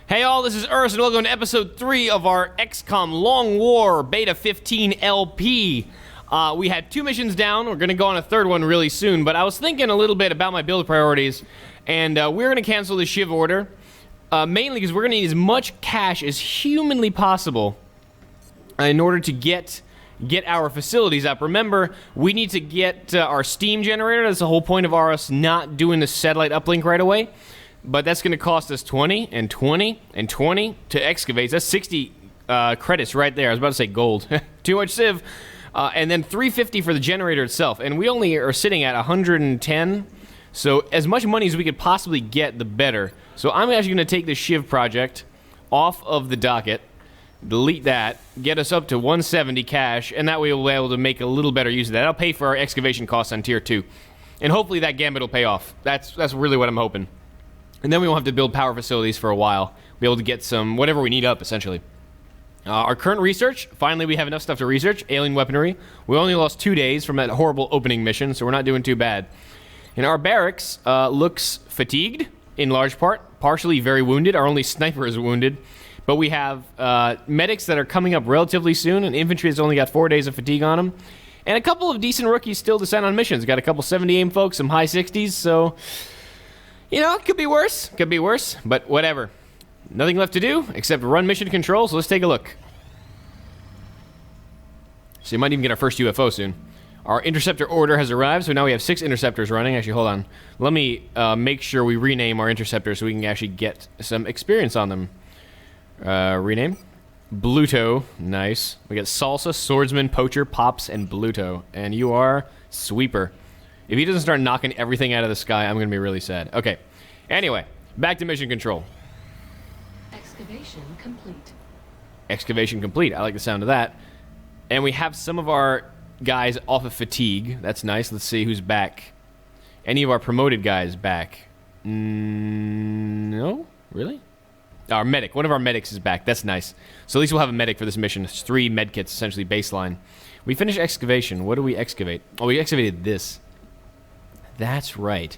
Hey all, this is Urs, and welcome to episode 3 of our XCOM Long War Beta 15 LP. We had 2 missions down. We're going to go on a 3rd one really soon, but I was thinking a little bit about my build priorities, and we're going to cancel the Shiv order, mainly because we're going to need as much cash as humanly possible in order to get our facilities up. Remember, we need to get our steam generator. That's the whole point of us not doing the satellite uplink right away. But that's going to cost us 20 and 20 and 20 to excavate. That's 60 credits right there. I was about to say gold. Too much Civ. And then 350 for the generator itself. And we only are sitting at 110. So as much money as we could possibly get, the better. So I'm actually going to take the Shiv project off of the docket. Delete that. Get us up to 170 cash. And that way we'll be able to make a little better use of that. I'll pay for our excavation costs on tier 2. And hopefully that gambit will pay off. That's really what I'm hoping. And then we won't have to build power facilities for a while. We'll be able to get some, whatever we need up, essentially. Our current research, finally we have enough stuff to research. Alien weaponry. We only lost 2 days from that horrible opening mission, so we're not doing too bad. And our barracks looks fatigued, in large part. Partially very wounded. Our only sniper is wounded. But we have medics that are coming up relatively soon, and infantry has only got 4 days of fatigue on them. And a couple of decent rookies still to send on missions. Got a couple 70 aim folks, some high 60s, so... You know, it could be worse. Could be worse, but whatever. Nothing left to do except run mission control, so let's take a look. So you might even get our first UFO soon. Our interceptor order has arrived, so now we have 6 interceptors running. Actually, hold on. Let me make sure we rename our interceptors so we can actually get some experience on them. Rename. Bluto. Nice. We got Salsa, Swordsman, Poacher, Pops, and Bluto. And you are Sweeper. If he doesn't start knocking everything out of the sky, I'm going to be really sad. Okay. Anyway, back to mission control. Excavation complete. Excavation complete. I like the sound of that. And we have some of our guys off of fatigue. That's nice. Let's see who's back. Any of our promoted guys back? No? Really? Our medic. One of our medics is back. That's nice. So at least we'll have a medic for this mission. It's 3 medkits, essentially baseline. We finished excavation. What do we excavate? Oh, we excavated this. That's right.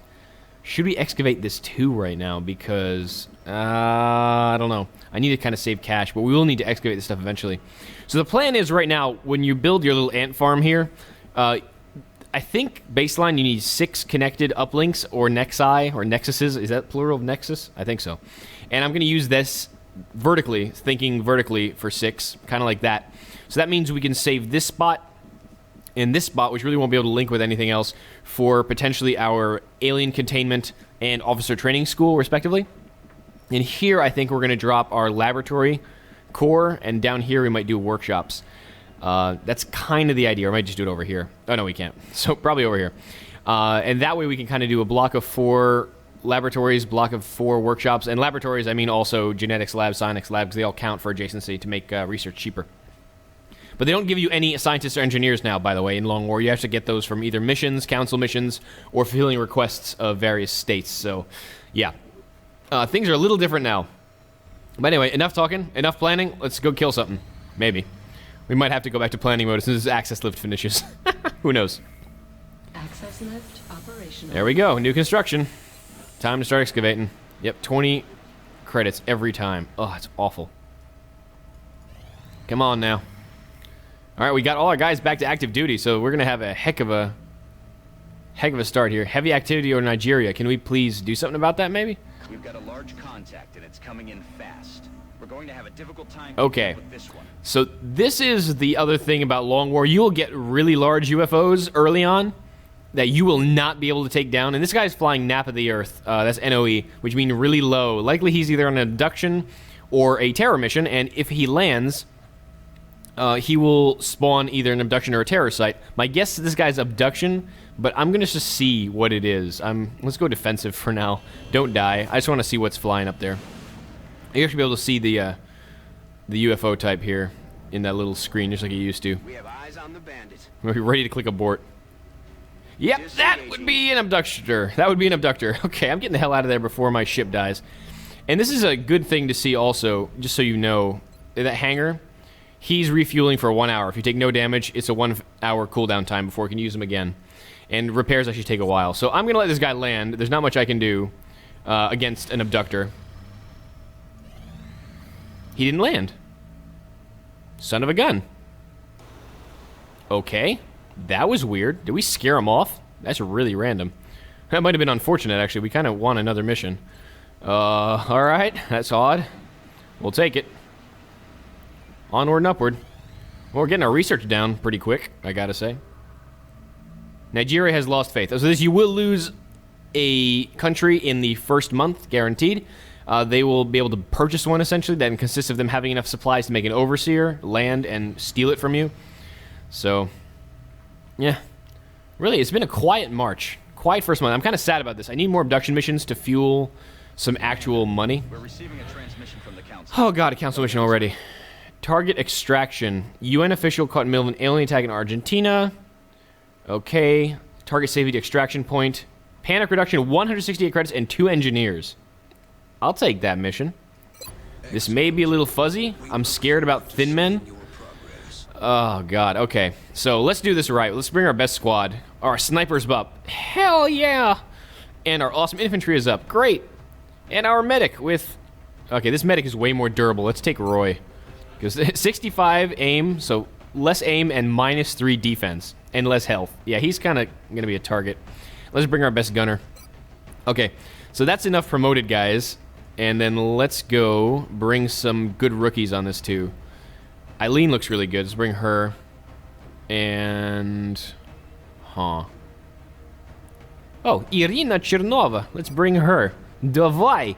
Should we excavate this too right now? Because, I don't know. I need to kind of save cash, but we will need to excavate this stuff eventually. So the plan is right now, when you build your little ant farm here, I think baseline you need 6 connected uplinks or nexi, or nexuses. Is that plural of nexus? I think so. And I'm going to use this vertically, thinking vertically for 6, kind of like that. So that means we can save this spot in this spot, which really won't be able to link with anything else, for potentially our alien containment and officer training school, respectively. And here, I think we're going to drop our laboratory core, and down here we might do workshops. That's kind of the idea. Or I might just do it over here. Oh, no, we can't. So probably over here. And that way we can kind of do a block of 4 laboratories, block of 4 workshops. And laboratories, I mean also genetics lab, science lab, because they all count for adjacency to make research cheaper. But they don't give you any scientists or engineers now, by the way, in Long War. You have to get those from either missions, council missions, or fulfilling requests of various states. So, yeah. Things are a little different now. But anyway, enough talking, enough planning. Let's go kill something. Maybe. We might have to go back to planning mode as soon as this access lift finishes. Who knows? Access lift operational. There we go. New construction. Time to start excavating. Yep, 20 credits every time. Oh, it's awful. Come on now. All right, we got all our guys back to active duty, so we're going to have a heck of a start here. Heavy activity over Nigeria. Can we please do something about that, maybe? We've got a large contact, and it's coming in fast. We're going to have a difficult time okay. with this one. So this is the other thing about Long War. You will get really large UFOs early on that you will not be able to take down. And this guy's flying Nap of the Earth. That's NOE, which means really low. Likely he's either on an abduction or a terror mission, and if he lands... he will spawn either an abduction or a terror site. My guess is this guy's abduction, but I'm going to just see what it is. Let's go defensive for now. Don't die. I just want to see what's flying up there. You should be able to see the UFO type here in that little screen, just like you used to. We have eyes on the bandit. We're ready to click abort. Yep, that would be an abductor. That would be an abductor. Okay, I'm getting the hell out of there before my ship dies. And this is a good thing to see also, just so you know, that hangar... He's refueling for 1 hour. If you take no damage, it's a 1 hour cooldown time before you can use him again. And repairs actually take a while. So I'm going to let this guy land. There's not much I can do against an abductor. He didn't land. Son of a gun. Okay. That was weird. Did we scare him off? That's really random. That might have been unfortunate, actually. We kind of won another mission. Alright. That's odd. We'll take it. Onward and upward. Well, we're getting our research down pretty quick, I gotta say. Nigeria has lost faith. So this, you will lose a country in the first month, guaranteed. They will be able to purchase one, essentially, that consists of them having enough supplies to make an overseer, land, and steal it from you. So, yeah. Really, it's been a quiet March. Quiet first month. I'm kind of sad about this. I need more abduction missions to fuel some actual money. We're receiving a transmission from the council. Oh god, a council mission already. Target extraction. UN official caught in the middle of an alien attack in Argentina. Okay. Target safety extraction point. Panic reduction, 168 credits and 2 engineers. I'll take that mission. This may be a little fuzzy. I'm scared about thin men. Oh god, okay. So let's do this right. Let's bring our best squad. Our snipers up. Hell yeah! And our awesome infantry is up. Great. And our medic with... Okay, this medic is way more durable. Let's take Roy. Because 65 aim, so less aim and -3 defense. And less health. Yeah, he's kind of going to be a target. Let's bring our best gunner. Okay, so that's enough promoted guys. And then let's go bring some good rookies on this too. Eileen looks really good. Let's bring her. And... Huh. Oh, Irina Chernova. Let's bring her. Давай.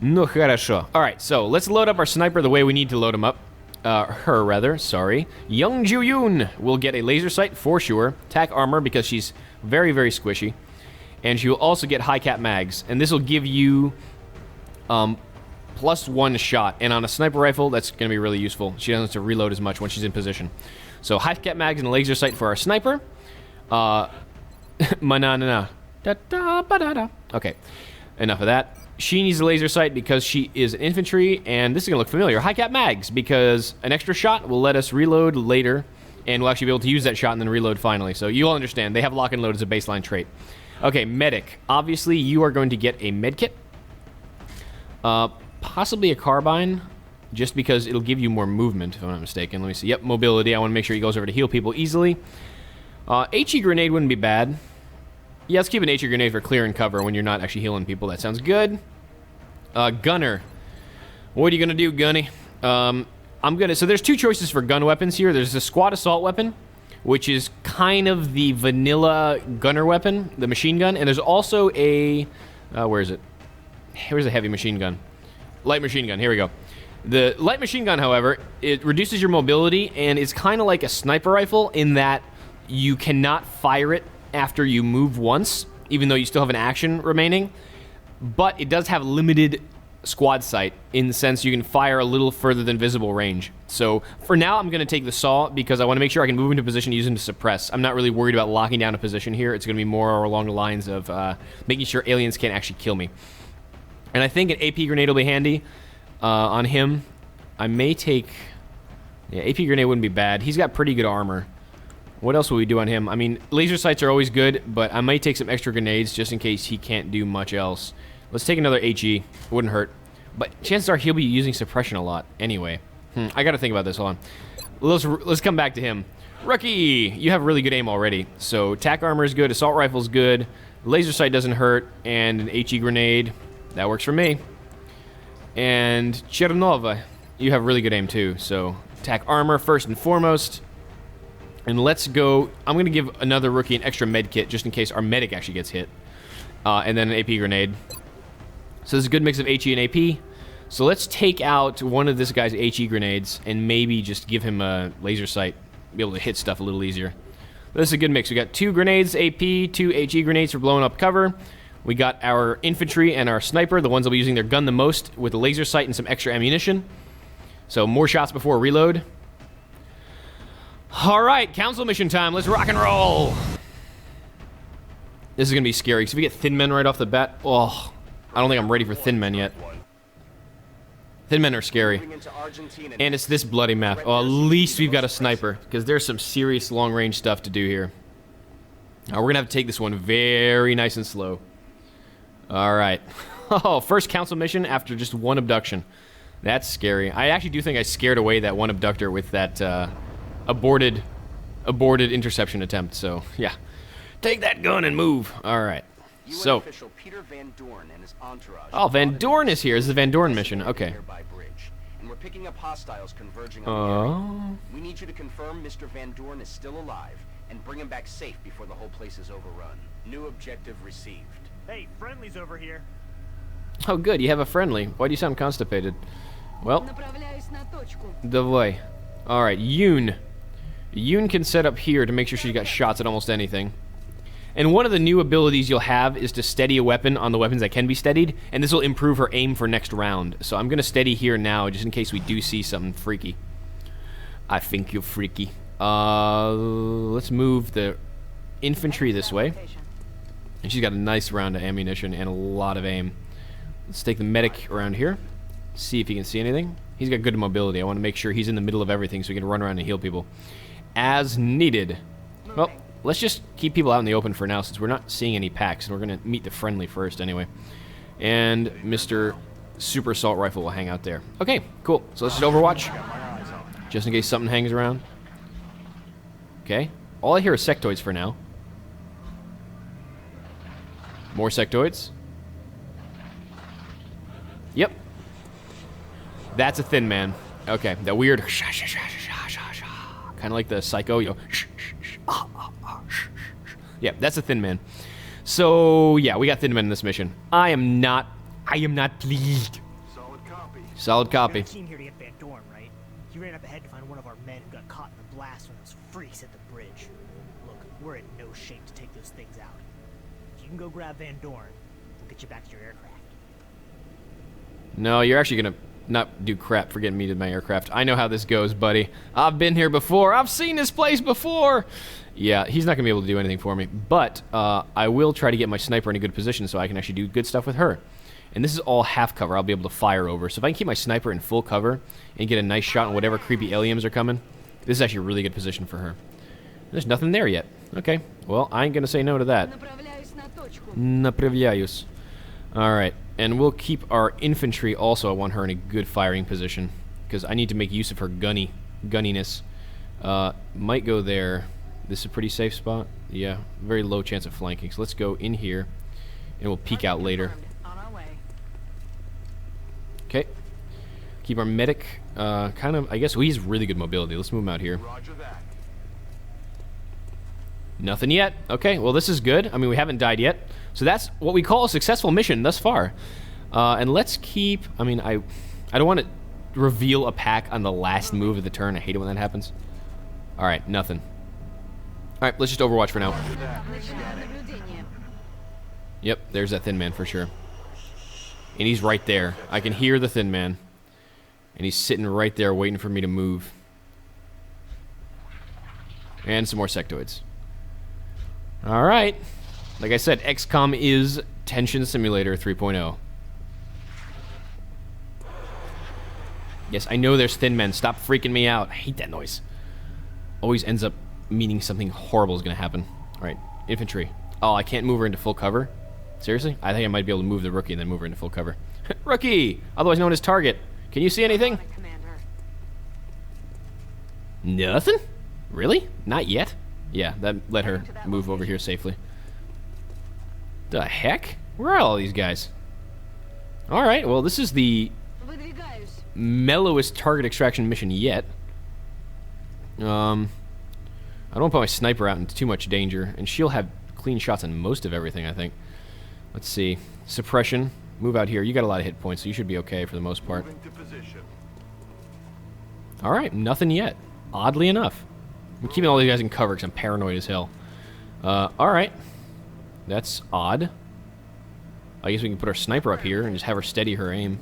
Ну хорошо. Alright, so let's load up our sniper the way we need to load him up. Her, rather. Sorry. Young Ju-yoon will get a laser sight for sure. Attack armor because she's very, very squishy. And she will also get high cap mags. And this will give you... +1 shot, and on a sniper rifle, that's going to be really useful. She doesn't have to reload as much when she's in position. So, high cap mags and a laser sight for our sniper. Manana. Da-da-ba-da-da. Okay, enough of that. She needs a laser sight because she is an infantry, and this is going to look familiar. High cap mags, because an extra shot will let us reload later, and we'll actually be able to use that shot and then reload finally. So, you all understand. They have lock and load as a baseline trait. Okay, medic. Obviously, you are going to get a med kit. Possibly a carbine, just because it'll give you more movement, if I'm not mistaken. Let me see. Yep, mobility. I want to make sure he goes over to heal people easily. HE grenade wouldn't be bad. Yeah, let's keep an HE grenade for clearing cover when you're not actually healing people. That sounds good. Gunner. What are you going to do, Gunny? So there's 2 choices for gun weapons here. There's a squad assault weapon, which is kind of the vanilla gunner weapon, the machine gun. And there's also a... where is it? Here's a heavy machine gun. Light machine gun, here we go. The light machine gun, however, it reduces your mobility, and it's kind of like a sniper rifle in that you cannot fire it after you move once, even though you still have an action remaining. But it does have limited squad sight, in the sense you can fire a little further than visible range. So, for now, I'm going to take the saw, because I want to make sure I can move into position using to suppress. I'm not really worried about locking down a position here. It's going to be more along the lines of making sure aliens can't actually kill me. And I think an AP grenade will be handy on him. I may take... Yeah, AP grenade wouldn't be bad. He's got pretty good armor. What else will we do on him? I mean, laser sights are always good, but I might take some extra grenades just in case he can't do much else. Let's take another HE. It wouldn't hurt. But chances are he'll be using suppression a lot anyway. I gotta think about this. Hold on. Let's come back to him. Rookie! You have really good aim already. So, attack armor is good, assault rifle's good, laser sight doesn't hurt, and an HE grenade... That works for me. And Chernova, you have really good aim too. So attack armor first and foremost. And let's go. I'm going to give another rookie an extra med kit just in case our medic actually gets hit. And then an AP grenade. So this is a good mix of HE and AP. So let's take out one of this guy's HE grenades and maybe just give him a laser sight. Be able to hit stuff a little easier. This is a good mix. We got 2 grenades, AP, 2 HE grenades for blowing up cover. We got our infantry and our sniper, the ones that will be using their gun the most, with a laser sight and some extra ammunition. So more shots before reload. Alright, council mission time. Let's rock and roll. This is going to be scary, because if we get thin men right off the bat... Oh, I don't think I'm ready for thin men yet. Thin men are scary. And it's this bloody map. Oh, at least we've got a sniper, because there's some serious long-range stuff to do here. We're going to have to take this one very nice and slow. Alright. Oh, first council mission after just 1 abduction. That's scary. I actually do think I scared away that one abductor with that aborted interception attempt. So, yeah. Take that gun and move. All right. So, official Peter Van Doorn and his entourage. oh, Van Doorn is here. This is the Van Doorn mission. Okay. And we're picking up hostiles converging on the area. We need you to confirm Mr. Van Doorn is still alive and bring him back safe before the whole place is overrun. New objective received. Hey, friendly's over here. Oh, good. You have a friendly. Why do you sound constipated? Well, давай. All right, Yoon. Yoon can set up here to make sure she's got shots at almost anything. And one of the new abilities you'll have is to steady a weapon on the weapons that can be steadied, and this will improve her aim for next round. So I'm going to steady here now, just in case we do see something freaky. I think you're freaky. Let's move the infantry this way. And she's got a nice round of ammunition and a lot of aim. Let's take the medic around here. See if he can see anything. He's got good mobility. I want to make sure he's in the middle of everything so he can run around and heal people as needed. Well, let's just keep people out in the open for now since we're not seeing any packs, and we're going to meet the friendly first anyway. And Mr. Super Assault Rifle will hang out there. Okay, cool. So let's just overwatch, just in case something hangs around. Okay. All I hear is sectoids for now. More sectoids. Yep. That's a thin man. Okay, that weird kind of like the psycho, you know. Yeah, that's a thin man. So, yeah, we got thin men in this mission. I am not pleased. Solid copy. Solid copy. You're not team here to get Van Dorn, right? He ran up ahead to find one of our men who got caught in the blast when those freaks hit the bridge. Look, we're in no shape to take those things out. If you can go grab Van Dorn, we'll get you back to your aircraft. No, you're actually gonna not do crap for getting me to my aircraft. I know how this goes, buddy. I've been here before. I've seen this place before. Yeah, he's not gonna be able to do anything for me, but I will try to get my sniper in a good position so I can actually do good stuff with her. And this is all half cover. I'll be able to fire over. So if I can keep my sniper in full cover and get a nice shot on whatever creepy aliens are coming, this is actually a really good position for her. There's nothing there yet. Okay, well, I ain't gonna say no to that. Направляюсь. Alright, and we'll keep our infantry also. I want her in a good firing position, because I need to make use of her gunniness. Might go there. This is a pretty safe spot. Yeah, very low chance of flanking. So let's go in here, and we'll peek out later. Okay. Keep our medic, kind of, I guess, well, he's really good mobility. Let's move him out here. Roger that. Nothing yet. Okay, well, this is good. I mean, we haven't died yet. So that's what we call a successful mission thus far. And let's keep... I mean, I don't want to reveal a pack on the last move of the turn. I hate it when that happens. Alright, nothing. Alright, let's just overwatch for now. Yep, there's that thin man for sure. And he's right there. I can hear the thin man. And he's sitting right there waiting for me to move. And some more sectoids. Alright. Like I said, XCOM is Tension Simulator 3.0. Yes, I know there's thin men. Stop freaking me out. I hate that noise. Always ends up meaning something horrible is going to happen. Alright, infantry. Oh, I can't move her into full cover? Seriously? I think I might be able to move the rookie and then move her into full cover. Rookie! Otherwise known as Target. Can you see anything? Nothing? Really? Not yet? Yeah, that let her move over here safely. The heck? Where are all these guys? Alright, well, this is the mellowest target extraction mission yet. I don't want to put my sniper out into too much danger, and she'll have clean shots on most of everything, I think. Let's see. Suppression. Move out here. You got a lot of hit points, so you should be okay for the most part. Alright, nothing yet. Oddly enough. I'm keeping all these guys in cover because I'm paranoid as hell. Alright. That's odd. I guess we can put our sniper up here and just have her steady her aim.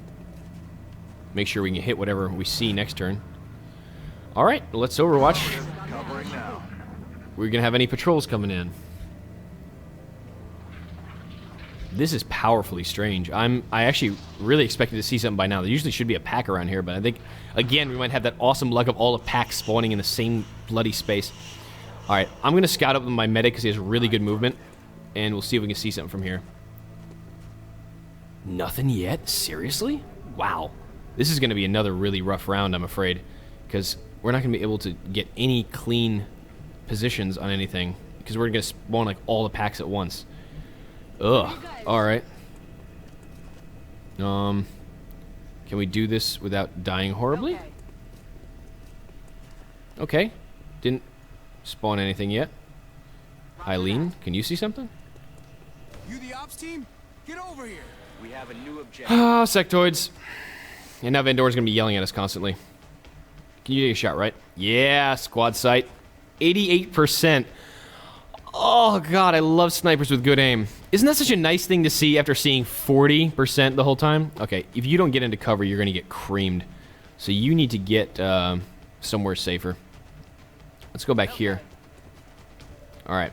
Make sure we can hit whatever we see next turn. Alright, let's overwatch. We're gonna have any patrols coming in. This is powerfully strange. I actually really expected to see something by now. There usually should be a pack around here, but I think, again, we might have that awesome luck of all the packs spawning in the same bloody space. Alright, I'm going to scout up with my medic because he has really good movement, and we'll see if we can see something from here. Nothing yet? Seriously? Wow. This is going to be another really rough round, I'm afraid, because we're not going to be able to get any clean positions on anything, because we're going to spawn like all the packs at once. Ugh. All right. Can we do this without dying horribly? Okay. Didn't spawn anything yet. Eileen, can you see something? You the ops team? Get over here. We have a new objective. Ah, sectoids. And now Van Dorn's gonna be yelling at us constantly. Can you take a shot, right? Yeah, squad sight. 88%. Oh, God, I love snipers with good aim. Isn't that such a nice thing to see after seeing 40% the whole time? Okay, if you don't get into cover, you're gonna get creamed. So you need to get somewhere safer. Let's go back here. All right.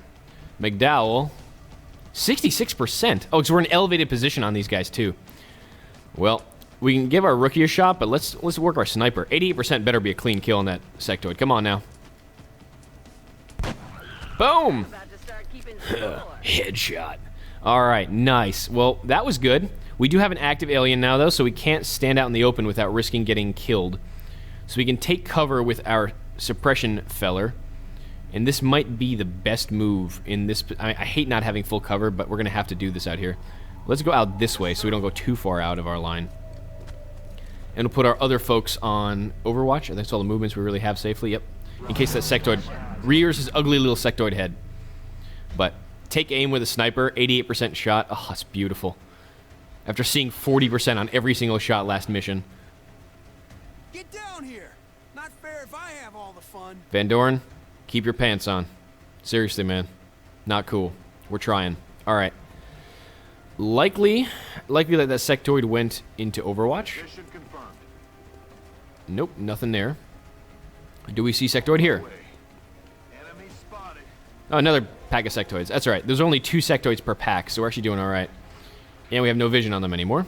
McDowell. 66%. Oh, because we're in an elevated position on these guys, too. Well, we can give our rookie a shot, but let's work our sniper. 88% better be a clean kill on that sectoid. Come on now. Boom! Headshot. All right, nice. Well, that was good. We do have an active alien now, though, so we can't stand out in the open without risking getting killed. So we can take cover with our suppression feller. And this might be the best move in this. I hate not having full cover, but we're going to have to do this out here. Let's go out this way so we don't go too far out of our line. And we'll put our other folks on Overwatch. That's all the movements we really have safely. Yep. In case that sectoid rears his ugly little sectoid head. But take aim with a sniper. 88% shot. Oh, that's beautiful. After seeing 40% on every single shot last mission. Get down here. Not fair if I have all the fun. Van Dorn. Keep your pants on. Seriously, man. Not cool. We're trying. All right. Likely that sectoid went into Overwatch. Mission confirmed. Nope, nothing there. Do we see sectoid here? Enemy spotted. Oh, another pack of sectoids. That's all right. There's only 2 sectoids per pack, so we're actually doing all right. And we have no vision on them anymore.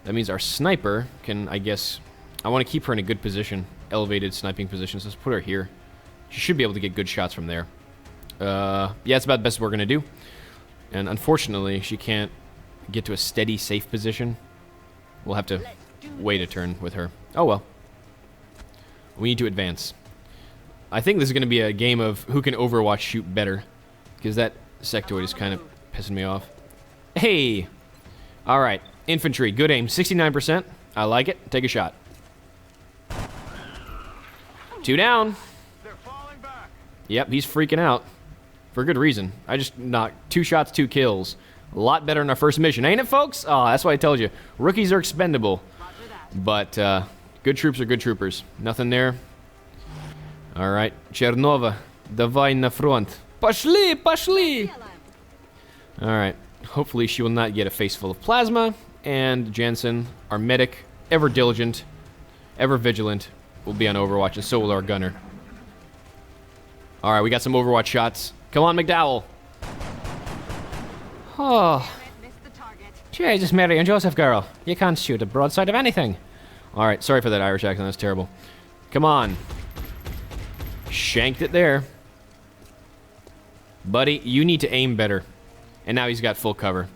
That means our sniper can, I guess... I want to keep her in a good position. Elevated sniping position, so let's put her here. She should be able to get good shots from there. Yeah, it's about the best we're going to do. And unfortunately, she can't get to a steady, safe position. We'll have to wait a turn with her. Oh, well. We need to advance. I think this is going to be a game of who can Overwatch shoot better. Because that sectoid is kind of pissing me off. Hey! Alright, infantry. Good aim. 69%. I like it. Take a shot. 2 down. Yep, he's freaking out. For good reason. I just knocked 2 shots, 2 kills. A lot better than our first mission. Ain't it, folks? Oh, that's why I told you. Rookies are expendable. But, good troops are good troopers. Nothing there. Alright. Chernova. Давай на front. Пошли, пошли! Alright. Hopefully she will not get a face full of plasma. And Jansen, our medic, ever diligent, ever vigilant, will be on Overwatch, and so will our gunner. Alright, we got some Overwatch shots. Come on, McDowell. Oh. Jesus, Mary and Joseph, girl. You can't shoot a broadside of anything. Alright, sorry for that Irish accent. That's terrible. Come on. Shanked it there. Buddy, you need to aim better. And now he's got full cover.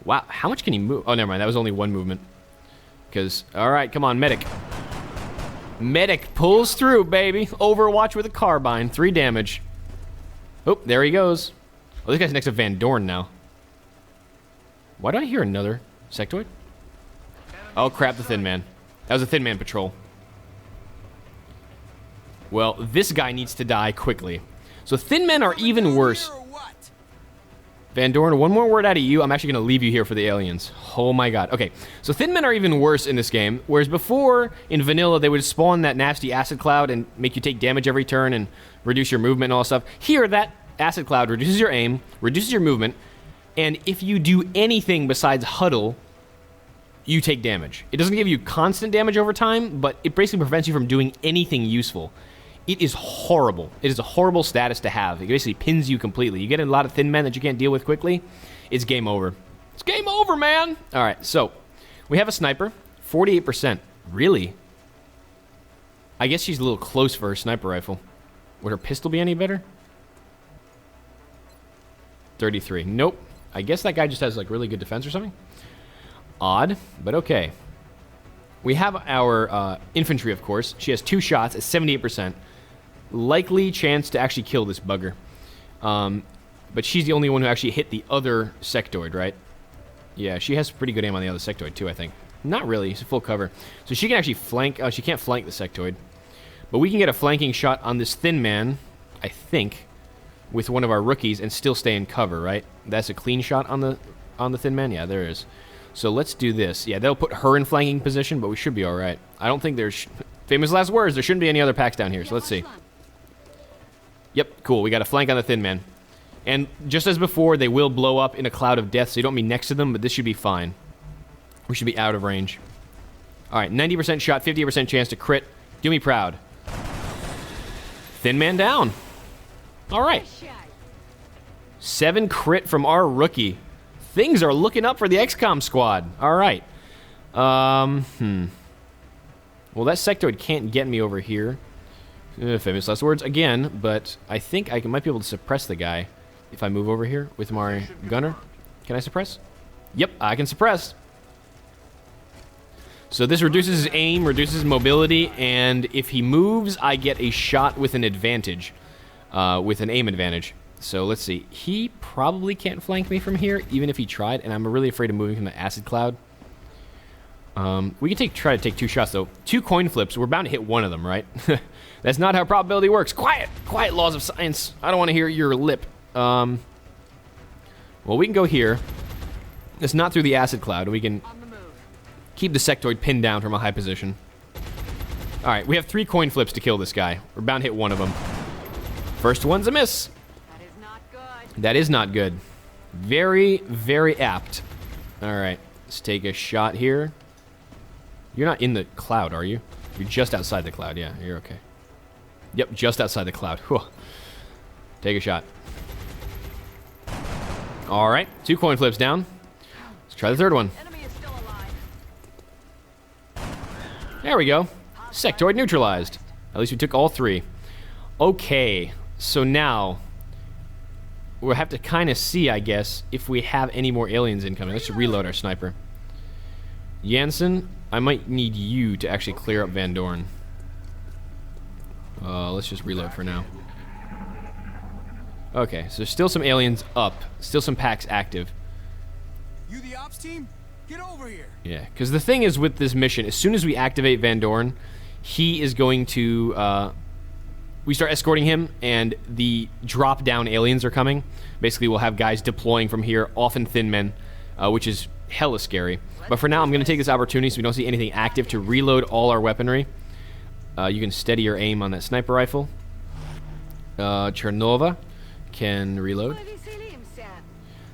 Wow, how much can he move? Oh, never mind. That was only 1 movement. Because, alright, come on, medic. Medic pulls through, baby. Overwatch with a carbine. 3 damage. Oh, there he goes. Oh, this guy's next to Van Dorn now. Why do I hear another sectoid? Oh, crap, the Thin Man. That was a Thin Man patrol. Well, this guy needs to die quickly. So Thin Men are even worse. Van Dorn, one more word out of you. I'm actually going to leave you here for the aliens. Oh my god. Okay, so Thin Men are even worse in this game, whereas before, in vanilla, they would spawn that nasty acid cloud and make you take damage every turn and reduce your movement and all that stuff. Here, that acid cloud reduces your aim, reduces your movement, and if you do anything besides huddle, you take damage. It doesn't give you constant damage over time, but it basically prevents you from doing anything useful. It is horrible. It is a horrible status to have. It basically pins you completely. You get a lot of Thin Men that you can't deal with quickly, it's game over. It's game over, man! Alright, so, we have a sniper. 48%. Really? I guess she's a little close for her sniper rifle. Would her pistol be any better? 33. Nope. I guess that guy just has, like, really good defense or something? Odd, but okay. We have our infantry, of course. She has 2 shots at 78%. Likely chance to actually kill this bugger. But she's the only one who actually hit the other sectoid, right? Yeah, she has pretty good aim on the other sectoid, too, I think. Not really. It's a full cover. So she can actually flank... she can't flank the sectoid. But we can get a flanking shot on this thin man, I think, with one of our rookies and still stay in cover, right? That's a clean shot on the thin man? Yeah, there is. So let's do this. Yeah, they'll put her in flanking position, but we should be all right. I don't think there's... Famous last words. There shouldn't be any other packs down here, so let's see. Yep, cool. We got a flank on the thin man. And just as before, they will blow up in a cloud of death, so you don't be next to them, but this should be fine. We should be out of range. All right, 90% shot, 50% chance to crit. Do me proud. Thin man down. All right. 7 crit from our rookie. Things are looking up for the XCOM squad. All right. Well, that sectoid can't get me over here. Famous last words again, but I think I might be able to suppress the guy if I move over here with my gunner. Can I suppress? Yep, I can suppress. So this reduces his aim, reduces his mobility, and if he moves, I get a shot with an advantage, with an aim advantage. So let's see. He probably can't flank me from here, even if he tried, and I'm really afraid of moving from the acid cloud. We can try to take 2 shots, though. 2 coin flips. We're bound to hit one of them, right? That's not how probability works. Quiet! Quiet, laws of science. I don't want to hear your lip. Well, we can go here. It's not through the acid cloud. We can keep the sectoid pinned down from a high position. All right, we have 3 coin flips to kill this guy. We're bound to hit one of them. First one's a miss. That is not good. That is not good. Very, very apt. All right, let's take a shot here. You're not in the cloud, are you? You're just outside the cloud. Yeah, you're okay. Yep, just outside the cloud. Whew. Take a shot. All right, 2 coin flips down. Let's try the 3rd one. Enemy is still alive. There we go. Sectoid neutralized. At least we took all 3. Okay, so now we'll have to kind of see, I guess, if we have any more aliens incoming. Let's reload our sniper. Jansen, I might need you to actually clear up Van Dorn. Let's just reload for now. Okay, so there's still some aliens up. Still some packs active. You the ops team? Get over here. Yeah, because the thing is with this mission, as soon as we activate Van Dorn, he is going to... we start escorting him, and the drop-down aliens are coming. Basically, we'll have guys deploying from here, often thin men, which is hella scary. But for now, I'm going to take this opportunity so we don't see anything active to reload all our weaponry. You can steady your aim on that sniper rifle. Chernova can reload.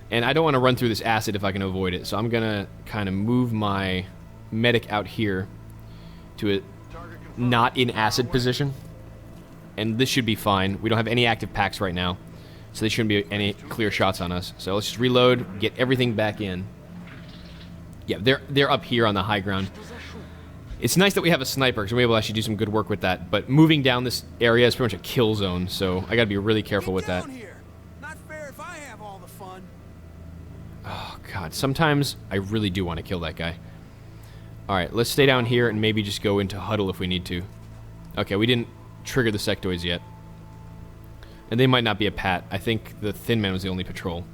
And I don't want to run through this acid if I can avoid it, so I'm going to kind of move my medic out here to a not in acid position. And this should be fine. We don't have any active packs right now, so there shouldn't be any clear shots on us. So let's just reload, get everything back in. Yeah, they're up here on the high ground. It's nice that we have a sniper, because we'll be able to actually do some good work with that. But moving down this area is pretty much a kill zone, so I got to be really careful with that. Not fair if I have all the fun. Oh, God. Sometimes I really do want to kill that guy. All right, let's stay down here and maybe just go into huddle if we need to. Okay, we didn't trigger the sectoids yet. And they might not be a pat. I think the thin man was the only patrol.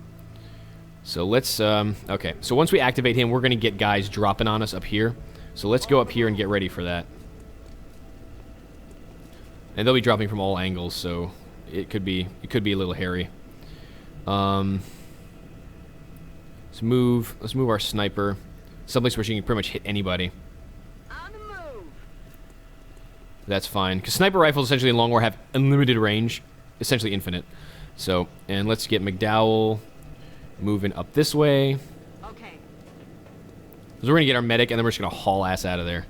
So let's, okay. So once we activate him, we're going to get guys dropping on us up here. So let's go up here and get ready for that. And they'll be dropping from all angles, so it could be a little hairy. Let's move our sniper someplace where she can pretty much hit anybody. On the move. That's fine, because sniper rifles essentially in long war have unlimited range, essentially infinite. So, and let's get McDowell moving up this way. Okay. So we're going to get our medic, and then we're just going to haul ass out of there.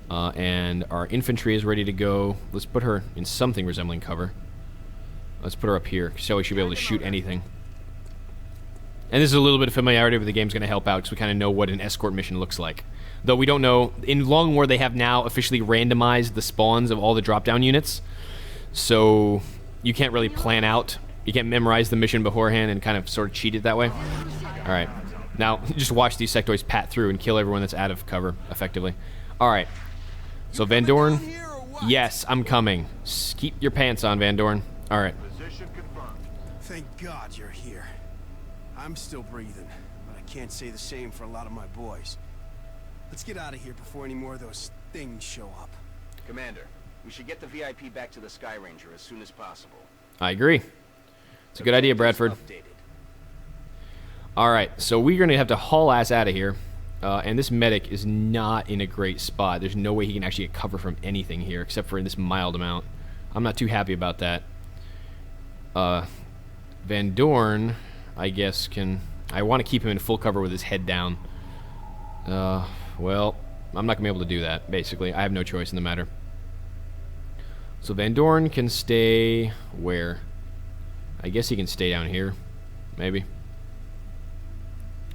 And our infantry is ready to go. Let's put her in something resembling cover. Let's put her up here, so we should be able to shoot anything. And this is a little bit of familiarity with the game's going to help out, because we kind of know what an escort mission looks like. Though we don't know. In Long War, they have now officially randomized the spawns of all the drop-down units. So you can't really plan out. You can't memorize the mission beforehand and kind of sort of cheat it that way. All right. Now, just watch these sectoids pat through and kill everyone that's out of cover, effectively. Alright. So, Van Dorn. Down here or what? Yes, I'm coming. Keep your pants on, Van Dorn. Alright. Position confirmed. Thank God you're here. I'm still breathing, but I can't say the same for a lot of my boys. Let's get out of here before any more of those things show up. Commander, we should get the VIP back to the Sky Ranger as soon as possible. I agree. It's a good idea, Bradford. Updated. Alright, so we're going to have to haul ass out of here. And this medic is not in a great spot. There's no way he can actually get cover from anything here, except for in this mild amount. I'm not too happy about that. Van Dorn, I guess, can... I want to keep him in full cover with his head down. Well, I'm not going to be able to do that, basically. I have no choice in the matter. So Van Dorn can stay... where? I guess he can stay down here. Maybe.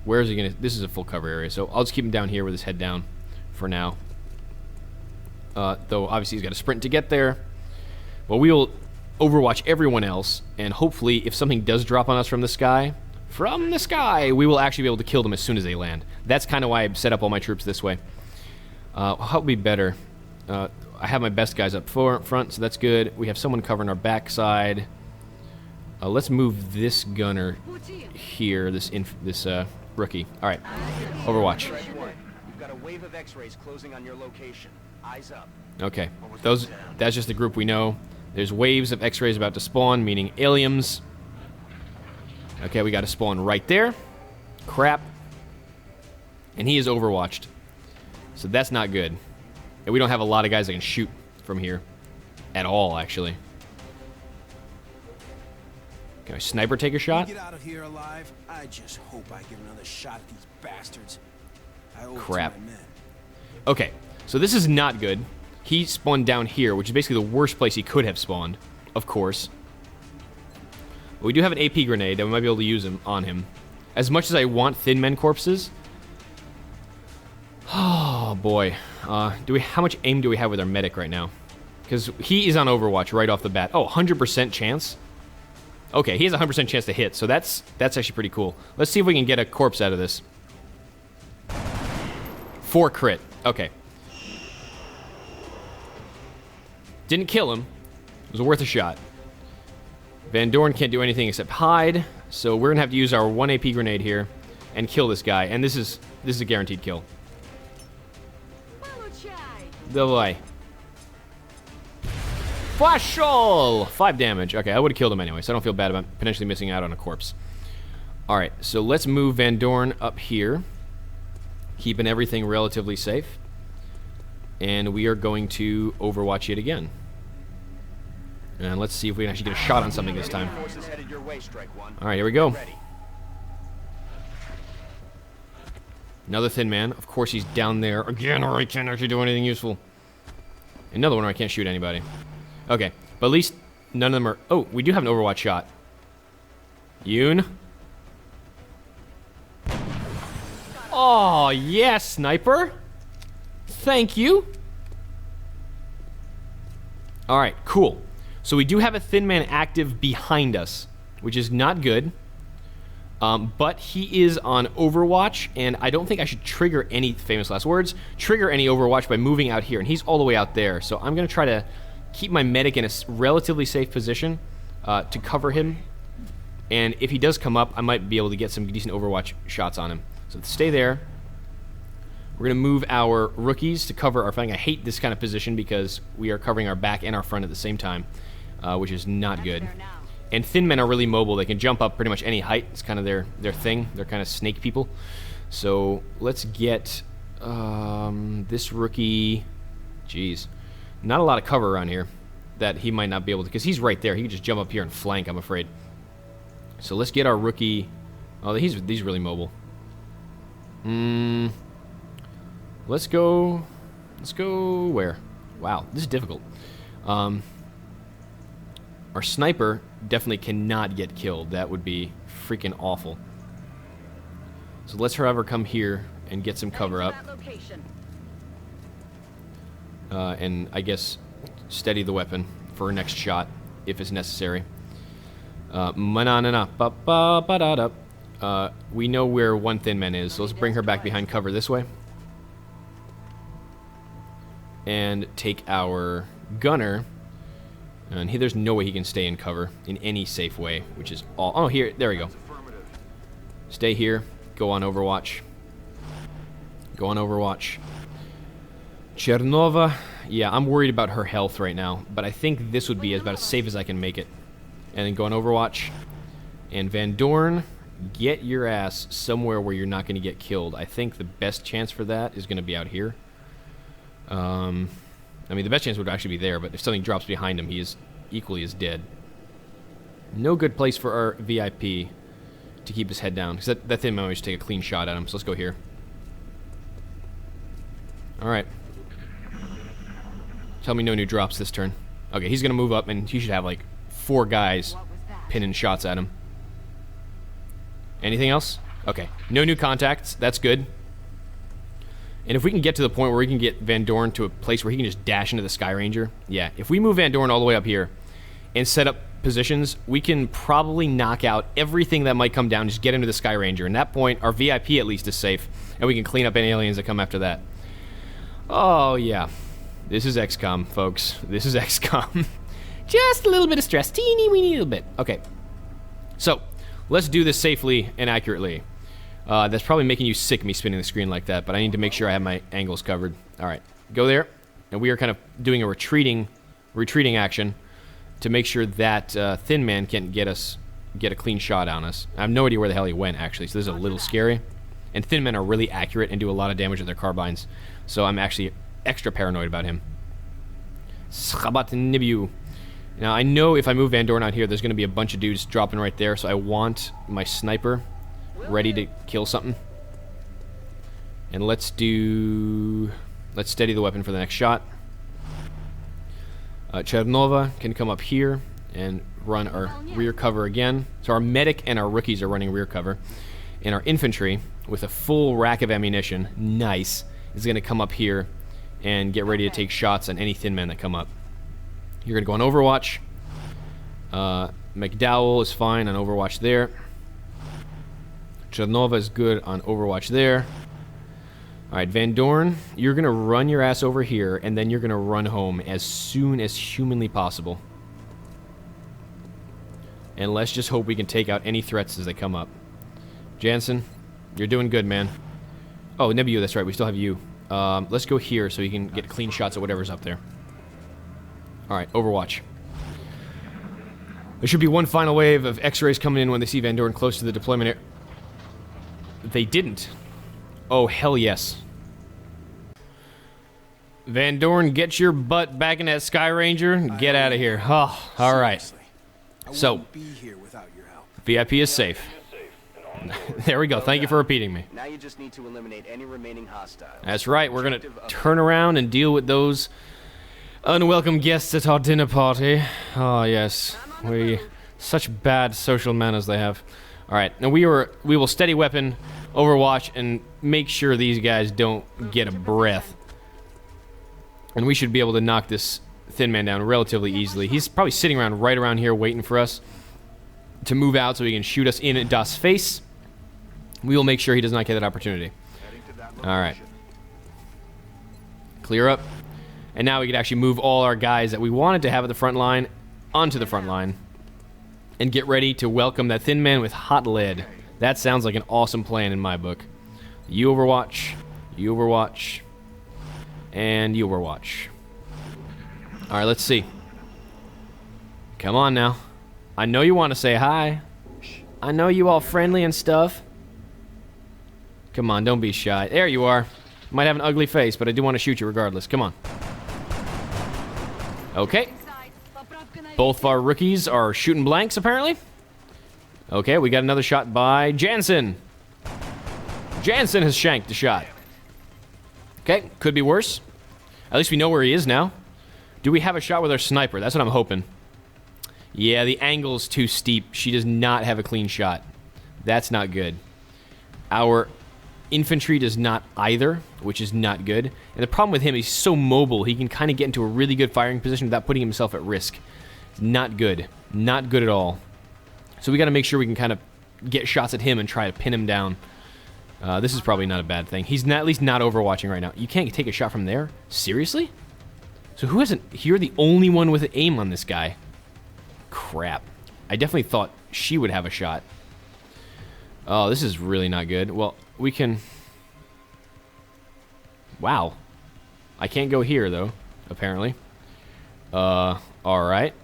Where is he going to... This is a full cover area, so I'll just keep him down here with his head down for now. Though, obviously, he's got to sprint to get there. But we will overwatch everyone else, and hopefully, if something does drop on us from the sky, we will actually be able to kill them as soon as they land. That's kind of why I set up all my troops this way. How would be better? I have my best guys up front, so that's good. We have someone covering our backside. Let's move this gunner here, this rookie. All right, Overwatch. Strike one. You've got a wave of X-rays closing on your location. Eyes up. Okay, that's just the group we know. There's waves of X-rays about to spawn, meaning aliens. Okay, we got to spawn right there. Crap. And he is overwatched. So that's not good. And we don't have a lot of guys that can shoot from here. At all, actually. Can a sniper take a shot? Get out of here alive. I just hope I get another shot at these bastards. I owe it to Crap. my men. Okay, so this is not good. He spawned down here, which is basically the worst place he could have spawned, of course. But we do have an AP grenade that we might be able to use on him. As much as I want thin men corpses... Oh, boy. How much aim do we have with our medic right now? Because he is on Overwatch right off the bat. Oh, 100% chance? Okay, he has a 100% chance to hit, so that's actually pretty cool. Let's see if we can get a corpse out of this. 4 crit. Okay. Didn't kill him. It was worth a shot. Van Dorn can't do anything except hide, so we're going to have to use our 1 AP grenade here and kill this guy, and this is a guaranteed kill. Давай. Flashall! 5 damage. Okay, I would have killed him anyway, so I don't feel bad about potentially missing out on a corpse. Alright, so let's move Van Dorn up here. Keeping everything relatively safe. And we are going to overwatch it again. And let's see if we can actually get a shot on something this time. Forces headed your way, Strike One. Alright, here we go. Ready. Another thin man. Of course he's down there again, or I can't actually do anything useful. Another one where I can't shoot anybody. Okay, but at least none of them are... Oh, we do have an Overwatch shot. Yoon. Oh, yeah, sniper. Thank you. Alright, cool. So we do have a thin man active behind us, which is not good. But he is on Overwatch, and I don't think I should trigger any, famous last words, trigger any Overwatch by moving out here, and he's all the way out there. So I'm going to try to keep my medic in a relatively safe position to cover him. And if he does come up, I might be able to get some decent Overwatch shots on him. So stay there. We're going to move our rookies to cover our flank. I hate this kind of position because we are covering our back and our front at the same time, which is not good. And thin men are really mobile. They can jump up pretty much any height. It's kind of their thing. They're kind of snake people. So let's get this rookie. Jeez. Not a lot of cover around here that he might not be able to, because he's right there. He can just jump up here and flank, I'm afraid. So let's get our rookie. Oh, he's really mobile. Let's go where? Wow, this is difficult. Our sniper definitely cannot get killed. That would be freaking awful. So let's have her come here and get some cover up. And I guess steady the weapon for her next shot if it's necessary. We know where one thin man is, so let's bring her back behind cover this way. And take our gunner. And there's no way he can stay in cover in any safe way, which is all... Oh, here, there we go. Stay here. Go on Overwatch. Go on Overwatch. Chernova. Yeah, I'm worried about her health right now, but I think this would be about as safe as I can make it. And then go on Overwatch. And Van Dorn, get your ass somewhere where you're not going to get killed. I think the best chance for that is going to be out here. I mean, the best chance would actually be there, but if something drops behind him, he is equally as dead. No good place for our VIP to keep his head down, because that thin man always take a clean shot at him, so let's go here. Alright. Tell me no new drops this turn. Okay, he's going to move up, and he should have, like, 4 guys pinning shots at him. Anything else? Okay. No new contacts. That's good. And if we can get to the point where we can get Van Dorn to a place where he can just dash into the Sky Ranger, yeah. If we move Van Dorn all the way up here and set up positions, we can probably knock out everything that might come down, just get into the Sky Ranger. And at that point, our VIP at least is safe, and we can clean up any aliens that come after that. Oh, yeah. This is XCOM, folks. This is XCOM. Just a little bit of stress. Teeny weeny little bit. Okay. So, let's do this safely and accurately. That's probably making you sick, me spinning the screen like that, but I need to make sure I have my angles covered. Alright. Go there. And we are kind of doing a retreating action to make sure that Thin Man can't get a clean shot on us. I have no idea where the hell he went, actually, so this is a little scary. And Thin Men are really accurate and do a lot of damage with their carbines, so I'm actually extra paranoid about him. Schabat Nibiu. Now, I know if I move Van Dorn out here, there's going to be a bunch of dudes dropping right there, so I want my sniper ready to kill something. And let's steady the weapon for the next shot. Chernova can come up here and run our rear cover again. So our medic and our rookies are running rear cover. And our infantry, with a full rack of ammunition, nice, is going to come up here and get ready to take shots on any thin men that come up. You're going to go on Overwatch. McDowell is fine on Overwatch there. Chernova is good on Overwatch there. Alright, Van Dorn, you're going to run your ass over here, and then you're going to run home as soon as humanly possible. And let's just hope we can take out any threats as they come up. Jansen, you're doing good, man. Oh, Nebu, that's right, we still have you. Let's go here so you can get clean shots at whatever's up there. Alright, Overwatch. There should be one final wave of X-rays coming in when they see Van Dorn close to the deployment area. They didn't. Oh, hell yes. Van Dorn, get your butt back in that Sky Ranger and get out of here. Oh, alright. So, VIP is safe. There we go. Thank you for repeating me. Now you just need to eliminate any remaining hostiles. That's right. We're going to turn around and deal with those unwelcome guests at our dinner party. Oh, yes. Such bad social manners they have. Alright, now we will steady weapon, Overwatch, and make sure these guys don't get a breath. And we should be able to knock this thin man down relatively easily. He's probably sitting around right around here waiting for us to move out so he can shoot us in Das face. We will make sure he does not get that opportunity. Alright. Clear up. And now we can actually move all our guys that we wanted to have at the front line onto the front line. And get ready to welcome that thin man with hot lead. That sounds like an awesome plan in my book. You Overwatch, and you Overwatch. Alright, let's see. Come on now. I know you want to say hi. I know you all friendly and stuff. Come on, don't be shy. There you are. Might have an ugly face, but I do want to shoot you regardless. Come on. Okay. Both of our rookies are shooting blanks, apparently. Okay, we got another shot by Jansen. Jansen has shanked the shot. Okay, could be worse. At least we know where he is now. Do we have a shot with our sniper? That's what I'm hoping. Yeah, the angle's too steep. She does not have a clean shot. That's not good. Our infantry does not either, which is not good. And the problem with him, he's so mobile, he can kind of get into a really good firing position without putting himself at risk. Not good. Not good at all. So we got to make sure we can kind of get shots at him and try to pin him down. This is probably not a bad thing. He's not, at least not overwatching right now. You can't take a shot from there? Seriously? So who hasn't... You're the only one with aim on this guy. Crap. I definitely thought she would have a shot. Oh, this is really not good. Well, we can... Wow. I can't go here, though, apparently. Alright.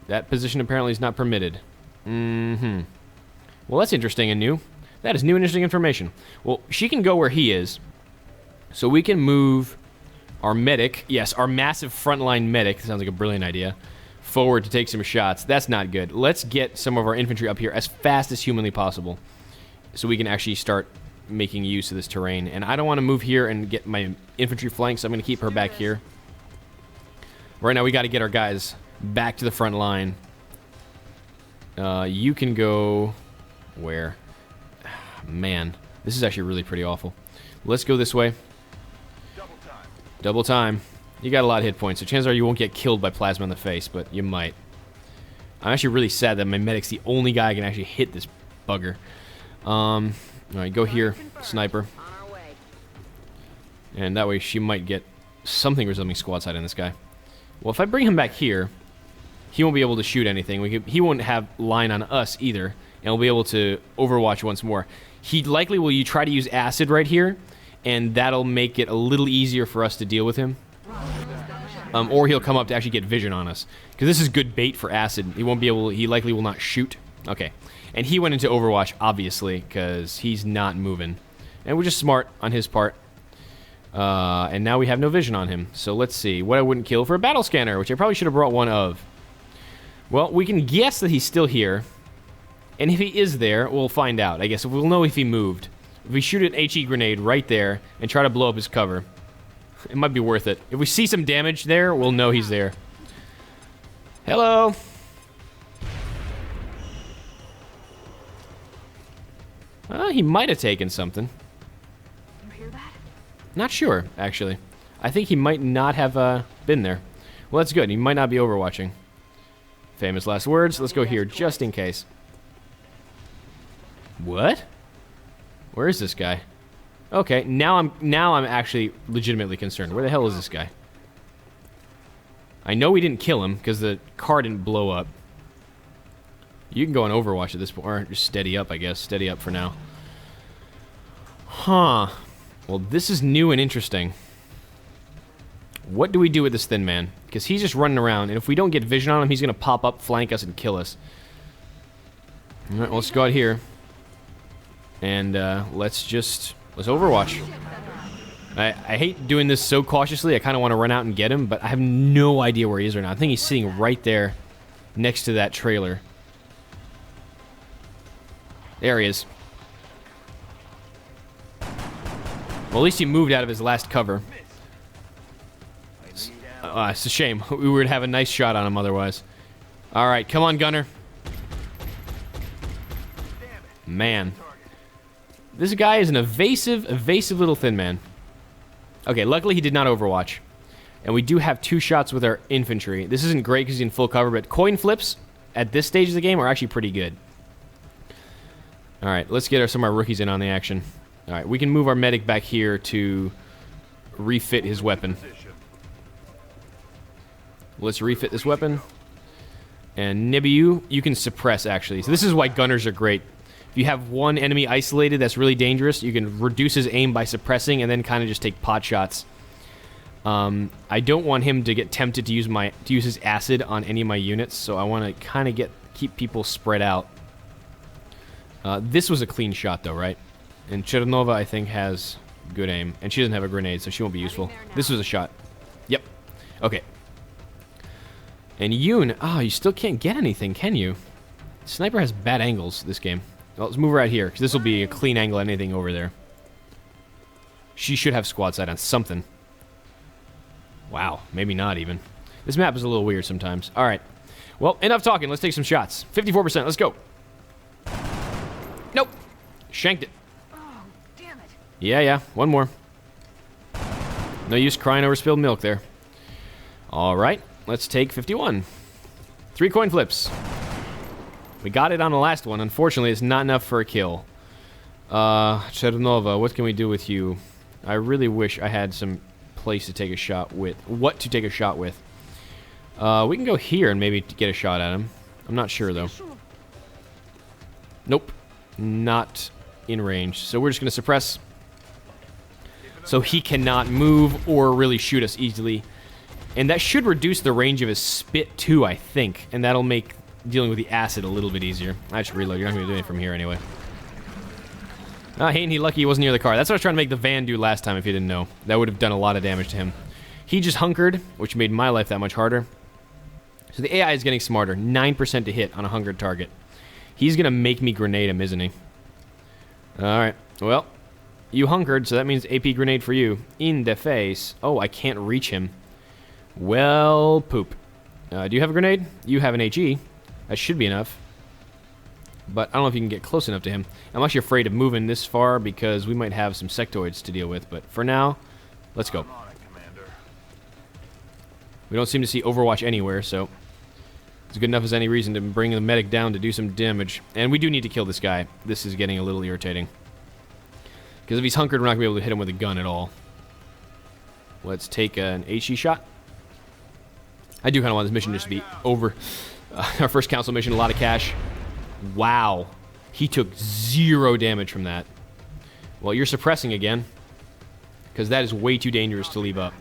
That position apparently is not permitted. Mm-hmm. Well, that's interesting and new. That is new and interesting information. Well, she can go where he is. So we can move our medic, yes, our massive frontline medic, sounds like a brilliant idea, forward to take some shots. That's not good. Let's get some of our infantry up here as fast as humanly possible so we can actually start making use of this terrain. And I don't want to move here and get my infantry flanked, so I'm going to keep her back here. Right now we got to get our guys back to the front line. You can go... Where? Man, this is actually really pretty awful. Let's go this way. Double time. Double time. You got a lot of hit points, so chances are you won't get killed by plasma in the face, but you might. I'm actually really sad that my medic's the only guy I can actually hit this bugger. Alright, go here, sniper. On our way. And that way she might get something resembling squad sight on this guy. Well, if I bring him back here, he won't be able to shoot anything. He won't have line on us either, and we'll be able to overwatch once more. He likely will try to use acid right here, and that'll make it a little easier for us to deal with him. Or he'll come up to actually get vision on us. Because this is good bait for acid. He won't be able... He likely will not shoot. Okay. And he went into Overwatch, obviously, because he's not moving. And we're just smart on his part. And now we have no vision on him. So let's see. What I wouldn't kill for a battle scanner, which I probably should have brought one of. Well, we can guess that he's still here. And if he is there, we'll find out. I guess we'll know if he moved. If we shoot an HE grenade right there and try to blow up his cover, it might be worth it. If we see some damage there, we'll know he's there. Hello. He might have taken something. You hear that? Not sure, actually. I think he might not have been there. Well, that's good. He might not be overwatching. Famous last words. Let's go here, just in case. What? Where is this guy? Okay, now I'm actually legitimately concerned. Where the hell is this guy? I know we didn't kill him because the car didn't blow up. You can go on Overwatch at this point, or just steady up, I guess. Steady up for now. Huh. Well, this is new and interesting. What do we do with this thin man? Because he's just running around, and if we don't get vision on him, he's going to pop up, flank us, and kill us. Alright, well, let's go out here. And let's Overwatch. I hate doing this so cautiously. I kind of want to run out and get him, but I have no idea where he is right now. I think he's sitting right there next to that trailer. There he is. Well, at least he moved out of his last cover. It's a shame. We would have a nice shot on him otherwise. Alright, come on, gunner. Man. This guy is an evasive little thin man. Okay, luckily he did not overwatch. And we do have 2 shots with our infantry. This isn't great because he's in full cover, but coin flips at this stage of the game are actually pretty good. Alright, let's get some of our rookies in on the action. Alright, we can move our medic back here to refit his weapon. Let's refit this weapon. And Nibiu, you can suppress, actually. So this is why gunners are great. If you have one enemy isolated that's really dangerous, you can reduce his aim by suppressing and then kind of just take pot shots. I don't want him to get tempted to use his acid on any of my units, so I want to kind of keep people spread out. This was a clean shot, though, right? And Chernova, I think, has good aim. And she doesn't have a grenade, so she won't be useful. This was a shot. Yep. Okay. And Yoon, you still can't get anything, can you? Sniper has bad angles this game. Well, let's move her out here, because this will be a clean angle on anything over there. She should have squad sight on something. Wow, maybe not even. This map is a little weird sometimes. Alright. Well, enough talking. Let's take some shots. 54%. Let's go. Nope. Shanked it. Oh, damn it. Yeah. One more. No use crying over spilled milk there. Alright. Let's take 51. 3 coin flips. We got it on the last one. Unfortunately, it's not enough for a kill. Chernova, what can we do with you? I really wish I had some place to take a shot with. What to take a shot with. We can go here and maybe get a shot at him. I'm not sure, though. Nope. Not in range. So we're just going to suppress. So he cannot move or really shoot us easily. And that should reduce the range of his spit, too, I think. And that'll make dealing with the acid a little bit easier. I should reload. You're not going to do anything from here anyway. Ain't he lucky he wasn't near the car. That's what I was trying to make the van do last time, if you didn't know. That would have done a lot of damage to him. He just hunkered, which made my life that much harder. So the AI is getting smarter. 9% to hit on a hungered target. He's going to make me grenade him, isn't he? Alright. Well, you hunkered, so that means AP grenade for you. In the face. Oh, I can't reach him. Well, poop. Do you have a grenade? You have an HE. That should be enough. But I don't know if you can get close enough to him. I'm actually afraid of moving this far because we might have some sectoids to deal with. But for now, let's go. We don't seem to see Overwatch anywhere, so it's good enough as any reason to bring the medic down to do some damage. And we do need to kill this guy. This is getting a little irritating. Because if he's hunkered, we're not going to be able to hit him with a gun at all. Let's take an HE shot. I do kind of want this mission just to be over. Our first council mission, a lot of cash. Wow. He took 0 damage from that. Well, you're suppressing again. Because that is way too dangerous to leave up.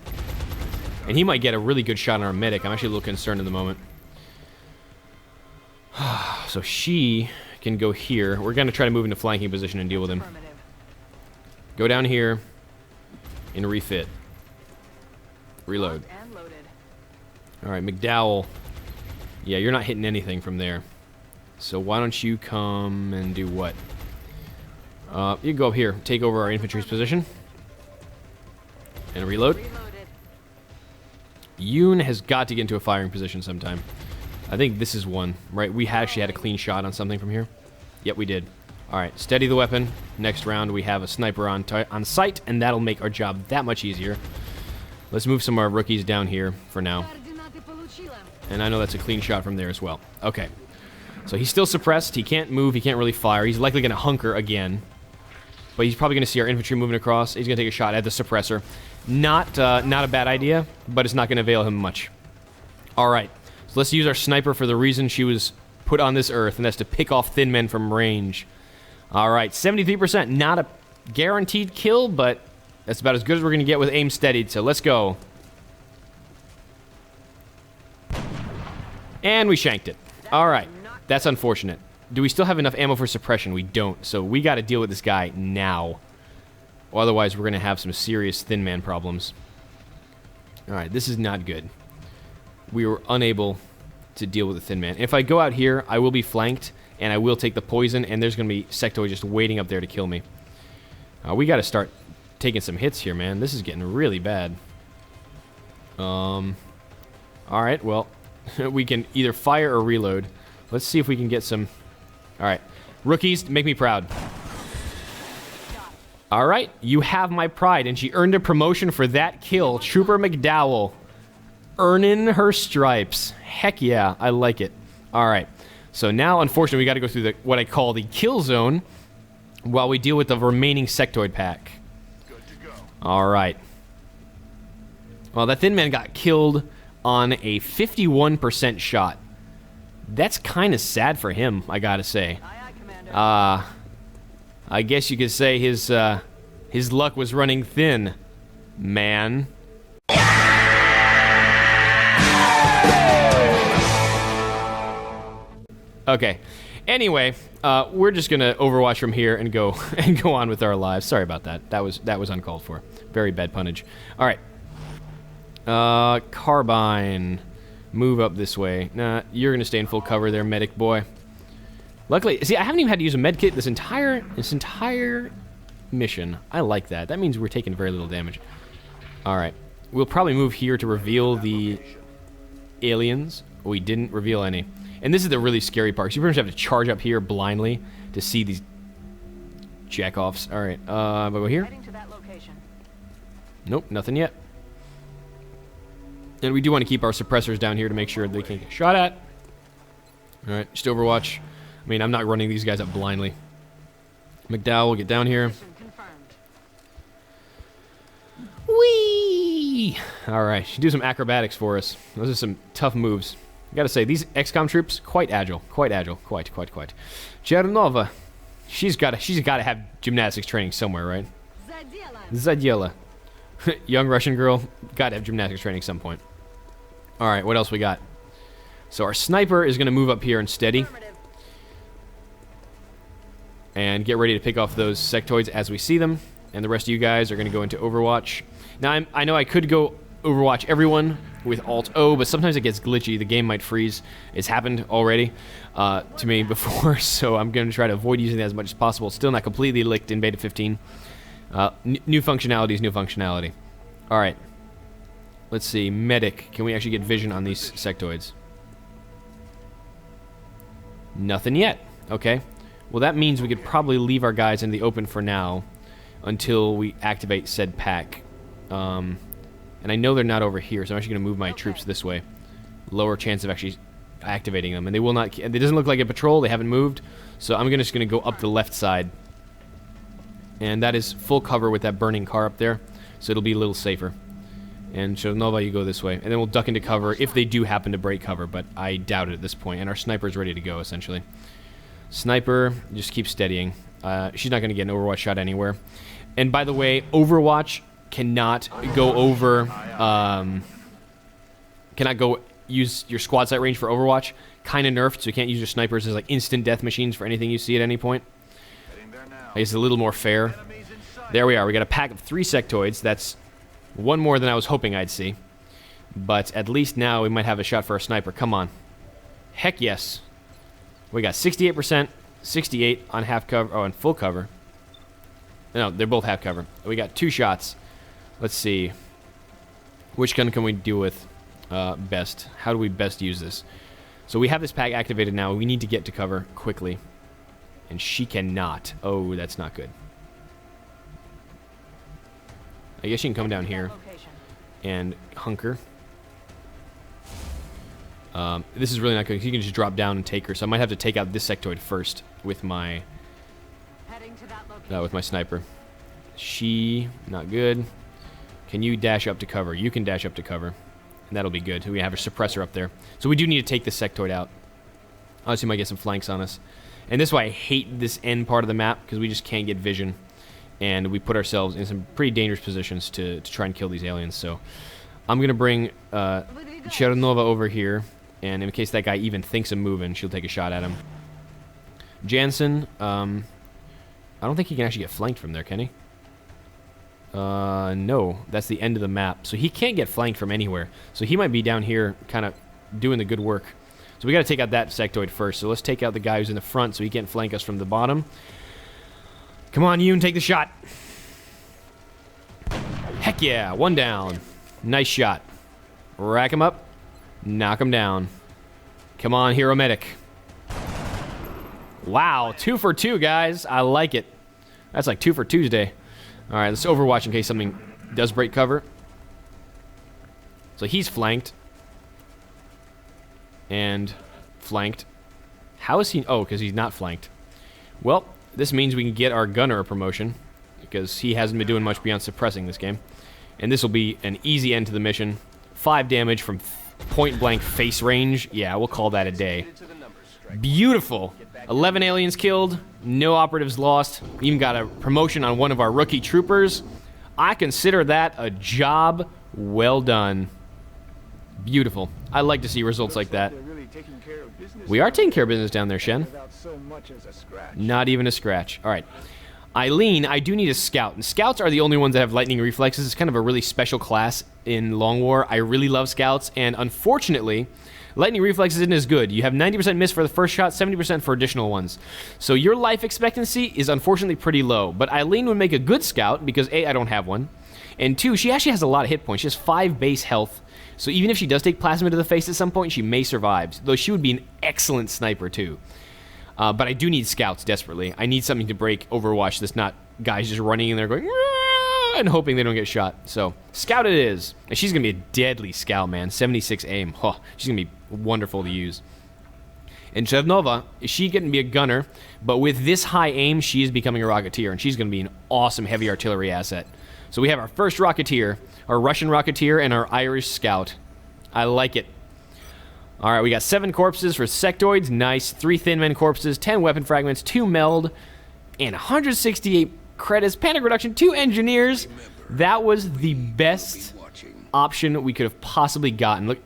And he might get a really good shot on our medic. I'm actually a little concerned at the moment. So she can go here. We're going to try to move into flanking position and deal with him. Go down here and refit. Reload. Alright, McDowell. Yeah, you're not hitting anything from there. So why don't you come and do what? You can go up here, take over our infantry's position. And reload. Yoon has got to get into a firing position sometime. I think this is one, right? We actually had a clean shot on something from here. Yep, we did. Alright, steady the weapon. Next round, we have a sniper on sight, and that'll make our job that much easier. Let's move some of our rookies down here for now. And I know that's a clean shot from there as well. Okay. So he's still suppressed. He can't move. He can't really fire. He's likely going to hunker again. But he's probably going to see our infantry moving across. He's going to take a shot at the suppressor. Not a bad idea, but it's not going to avail him much. Alright. So let's use our sniper for the reason she was put on this earth, and that's to pick off thin men from range. Alright, 73%. Not a guaranteed kill, but that's about as good as we're going to get with aim steadied, so let's go. And we shanked it. Alright, that's unfortunate. Do we still have enough ammo for suppression? We don't, so we got to deal with this guy now. Otherwise, we're going to have some serious thin man problems. Alright, this is not good. We were unable to deal with the thin man. If I go out here, I will be flanked, and I will take the poison, and there's going to be sectoid just waiting up there to kill me. We got to start taking some hits here, man. This is getting really bad. Alright, well, we can either fire or reload. Let's see if we can get some... Alright. Rookies, make me proud. Alright, you have my pride, and she earned a promotion for that kill. Trooper McDowell. Earning her stripes. Heck yeah, I like it. Alright, so now, unfortunately, we got to go through what I call the kill zone while we deal with the remaining sectoid pack. Alright. Well, that thin man got killed on a 51% shot. That's kind of sad for him, I gotta say. I guess you could say his luck was running thin, man. Okay. Anyway, we're just gonna Overwatch from here and go on with our lives. Sorry about that. That was uncalled for. Very bad punnage. All right. Carbine. Move up this way. Nah, you're gonna stay in full cover there, medic boy. Luckily, see, I haven't even had to use a med kit this entire mission. I like that. That means we're taking very little damage. All right. We'll probably move here to reveal the aliens. We didn't reveal any. And this is the really scary part. You pretty much have to charge up here blindly to see these jack-offs. All right. I'll go here. Nope, nothing yet. And we do want to keep our suppressors down here to make sure they can't get shot at. Alright, just Overwatch. mean, I'm not running these guys up blindly. McDowell will get down here. Mission confirmed. Whee! Alright, she do some acrobatics for us. Those are some tough moves. I gotta say, these XCOM troops, quite agile. Quite. Chernova. She's gotta have gymnastics training somewhere, right? Zadiela. Young Russian girl, gotta have gymnastics training at some point. Alright, what else we got? So our sniper is gonna move up here and steady. And get ready to pick off those sectoids as we see them. And the rest of you guys are gonna go into Overwatch. Now, I know I could go Overwatch everyone with Alt-O, but sometimes it gets glitchy. The game might freeze. It's happened already to me before, so I'm going to try to avoid using that as much as possible. Still not completely licked in Beta 15. New functionality is new functionality. Alright. Let's see. Medic. Can we actually get vision on these sectoids? Nothing yet. Okay. Well, that means we could probably leave our guys in the open for now until we activate said pack. And I know they're not over here, so I'm actually going to move my troops this way. Lower chance of actually activating them. And they will not... It doesn't look like a patrol. They haven't moved. So I'm just going to go up the left side. And that is full cover with that burning car up there. So it'll be a little safer. And Chernova, you go this way. And then we'll duck into cover if they do happen to break cover. But I doubt it at this point. And our sniper's ready to go, essentially. Sniper, just keep steadying. She's not going to get an Overwatch shot anywhere. And by the way, Overwatch... cannot go over, cannot go use your squad sight range for Overwatch. Kind of nerfed, so you can't use your snipers as like instant death machines for anything you see at any point. I guess it's a little more fair. There we are. We got a pack of 3 sectoids. That's one more than I was hoping I'd see. But at least now we might have a shot for a sniper. Come on. Heck yes. We got 68%, 68 on half cover, on full cover. No, they're both half cover. We got 2 shots. Let's see. Which gun can we deal with best? How do we best use this? So we have this pack activated now. We need to get to cover quickly. And she cannot. Oh, that's not good. I guess she can come down here and hunker. This is really not good. You can just drop down and take her. So I might have to take out this sectoid first with my sniper. She, not good. Can you dash up to cover? You can dash up to cover. And that'll be good. We have a suppressor up there. So we do need to take this sectoid out. Obviously, we might get some flanks on us. And this is why I hate this end part of the map, because we just can't get vision. And we put ourselves in some pretty dangerous positions to try and kill these aliens. So I'm going to bring Chernova over here. And in case that guy even thinks of moving, she'll take a shot at him. Jansen, I don't think he can actually get flanked from there, can he? No. That's the end of the map. So he can't get flanked from anywhere. So he might be down here kind of doing the good work. So we got to take out that sectoid first. So let's take out the guy who's in the front so he can't flank us from the bottom. Come on, Yoon, take the shot. Heck yeah, 1 down. Nice shot. Rack him up. Knock him down. Come on, Hero Medic. Wow, 2 for 2, guys. I like it. That's like 2 for Tuesday. All right, let's Overwatch in case something does break cover. So he's flanked. And flanked. How is he? Oh, because he's not flanked. Well, this means we can get our gunner a promotion, because he hasn't been doing much beyond suppressing this game. And this will be an easy end to the mission. 5 damage from point-blank face range. Yeah, we'll call that a day. Beautiful. 11 aliens killed, no operatives lost. We even got a promotion on one of our rookie troopers. I consider that a job well done. Beautiful. I like to see results like that. We are taking care of business down there, Shen. Not even a scratch. All right. Eileen, I do need a scout. And scouts are the only ones that have lightning reflexes. It's kind of a really special class in Long War. I really love scouts. And unfortunately, lightning reflexes isn't as good. You have 90% miss for the first shot, 70% for additional ones. So your life expectancy is unfortunately pretty low. But Eileen would make a good scout because A, I don't have one. And 2, she actually has a lot of hit points. She has 5 base health. So even if she does take plasma to the face at some point, she may survive. Though she would be an excellent sniper too. But I do need scouts desperately. I need something to break Overwatch that's not guys just running in there going and hoping they don't get shot. So scout it is. And she's going to be a deadly scout, man. 76 aim. Huh. She's going to be wonderful to use. And Chernova, she can be a gunner, but with this high aim, she is becoming a Rocketeer, and she's going to be an awesome heavy artillery asset. So we have our first Rocketeer, our Russian Rocketeer, and our Irish Scout. I like it. All right, we got 7 corpses for sectoids. Nice. 3 thin men corpses, 10 weapon fragments, 2 meld, and 168 credits. Panic reduction, 2 engineers. That was the best option we could have possibly gotten. Look.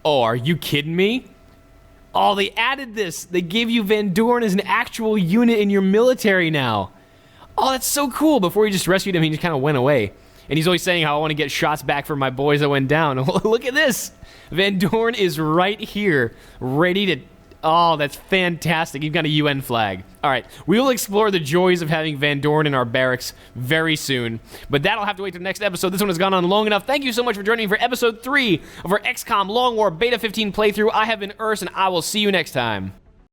Oh, are you kidding me? Oh, they added this. They gave you Van Dorn as an actual unit in your military now. Oh, that's so cool. Before you just rescued him, he just kind of went away. And he's always saying how I want to get shots back for my boys that went down. Look at this. Van Dorn is right here, ready to... Oh, that's fantastic. You've got a UN flag. All right, we will explore the joys of having Van Dorn in our barracks very soon. But that'll have to wait till the next episode. This one has gone on long enough. Thank you so much for joining me for episode 3 of our XCOM Long War Beta 15 playthrough. I have been Urs, and I will see you next time.